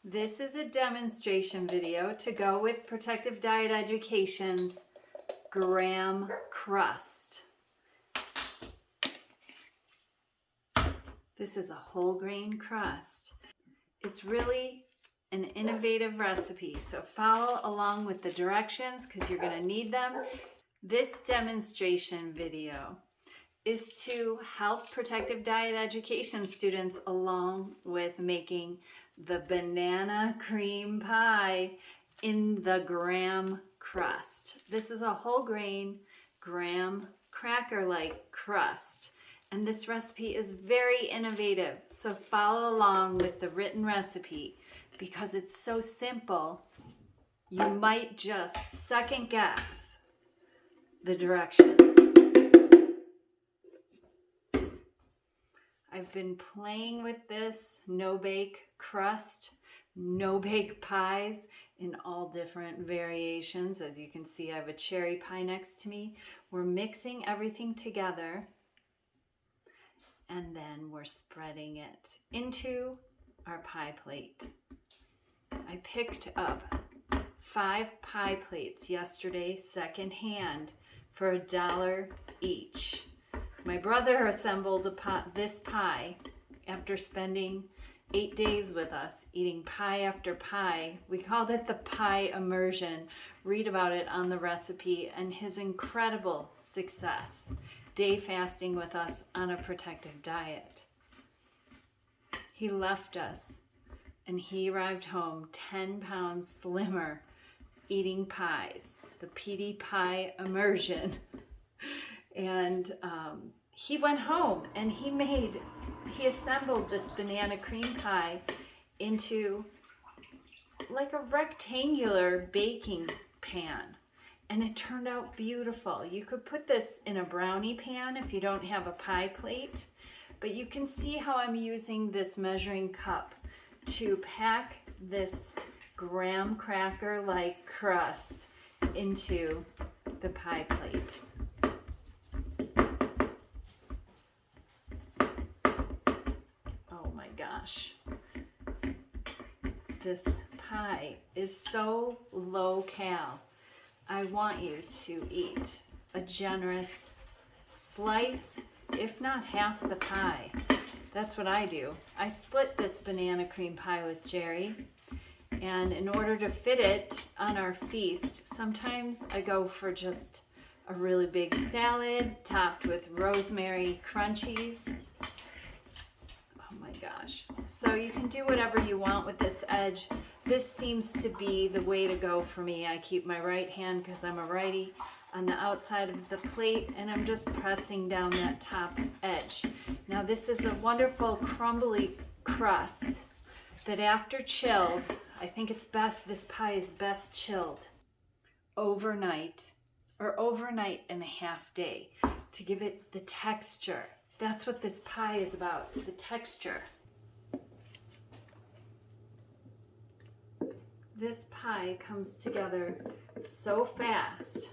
This is a demonstration video to go with Protective Diet Education's graham crust. This is a whole grain crust. It's really an innovative recipe, so follow along with the directions because you're going to need them. This demonstration video is to help Protective Diet Education students along with making the banana cream pie in the graham crust. This is a whole grain graham cracker-like crust, and this recipe is very innovative, so follow along with the written recipe because it's so simple you might just second guess the directions. I've been playing with this no-bake crust, no-bake pies in all different variations. As you can see, I have a cherry pie next to me. We're mixing everything together, and then we're spreading it into our pie plate. I picked up 5 pie plates yesterday, secondhand, for $1 each. My brother assembled this pie after spending 8 days with us eating pie after pie. We called it the Pie Immersion. Read about it on the recipe and his incredible success day fasting with us on a protective diet. He left us and he arrived home 10 pounds slimmer eating pies, the PD Pie Immersion. And he went home and he assembled this banana cream pie into like a rectangular baking pan. And it turned out beautiful. You could put this in a brownie pan if you don't have a pie plate. But you can see how I'm using this measuring cup to pack this graham cracker-like crust into the pie plate. Gosh, this pie is so low cal. I want you to eat a generous slice, if not half the pie. That's what I do. I split this banana cream pie with Jerry, and in order to fit it on our feast, sometimes I go for just a really big salad topped with rosemary crunchies. Gosh. So you can do whatever you want with this edge. This seems to be the way to go for me. I keep my right hand, because I'm a righty, on the outside of the plate, and I'm just pressing down that top edge. Now this is a wonderful crumbly crust that after chilled, I think it's best, this pie is best chilled overnight or overnight and a half day to give it the texture. That's what this pie is about, the texture. This pie comes together so fast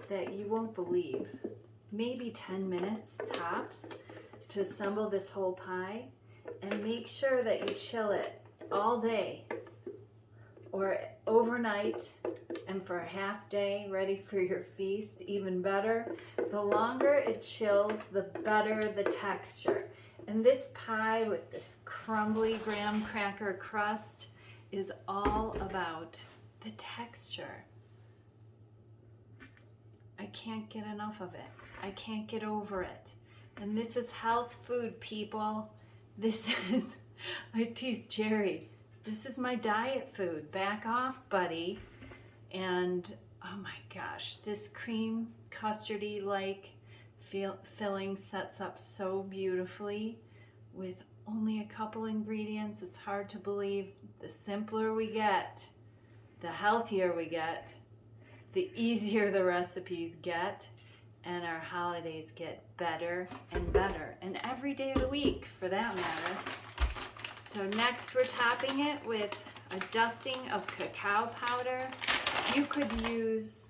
that you won't believe. Maybe 10 minutes tops to assemble this whole pie, and make sure that you chill it all day or overnight and for a half day ready for your feast. Even better, the longer it chills, the better the texture. And this pie with this crumbly graham cracker crust is all about the texture. I can't get enough of it. I can't get over it. And this is health food, people. This is, I tease Jerry, this is my diet food. Back off, buddy. And oh my gosh, this cream custardy-like filling sets up so beautifully with only a couple ingredients. It's hard to believe. The simpler we get, the healthier we get, the easier the recipes get, and our holidays get better and better, and every day of the week for that matter. So next we're topping it with a dusting of cacao powder. You could use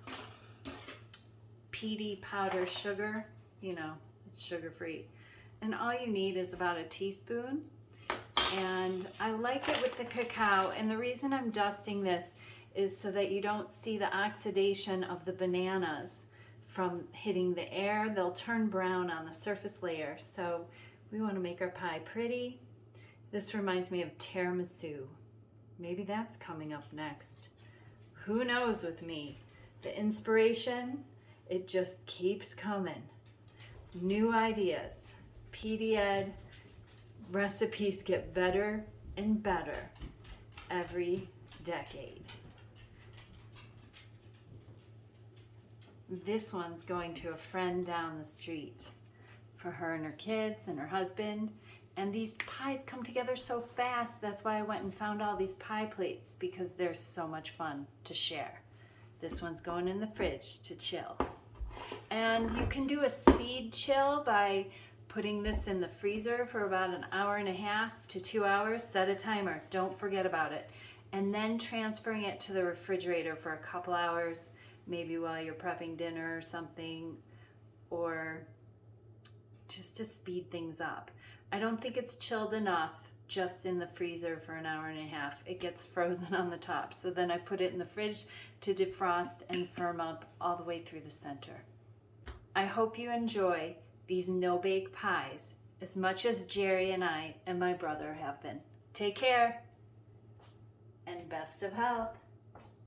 PD powder sugar, you know, it's sugar-free. And all you need is about a teaspoon. And I like it with the cacao, and the reason I'm dusting this is so that you don't see the oxidation of the bananas from hitting the air. They'll turn brown on the surface layer, so we want to make our pie pretty. This reminds me of tiramisu. Maybe that's coming up next. Who knows with me? The inspiration, it just keeps coming. New ideas. PD Ed recipes get better and better every decade. This one's going to a friend down the street for her and her kids and her husband. And these pies come together so fast. That's why I went and found all these pie plates, because they're so much fun to share. This one's going in the fridge to chill. And you can do a speed chill by putting this in the freezer for about an hour and a half to 2 hours. Set a timer, don't forget about it. And then transferring it to the refrigerator for a couple hours, maybe while you're prepping dinner or something, or just to speed things up. I don't think it's chilled enough just in the freezer for an hour and a half. It gets frozen on the top. So then I put it in the fridge to defrost and firm up all the way through the center. I hope you enjoy these no-bake pies as much as Jerry and I and my brother have been. Take care and best of health.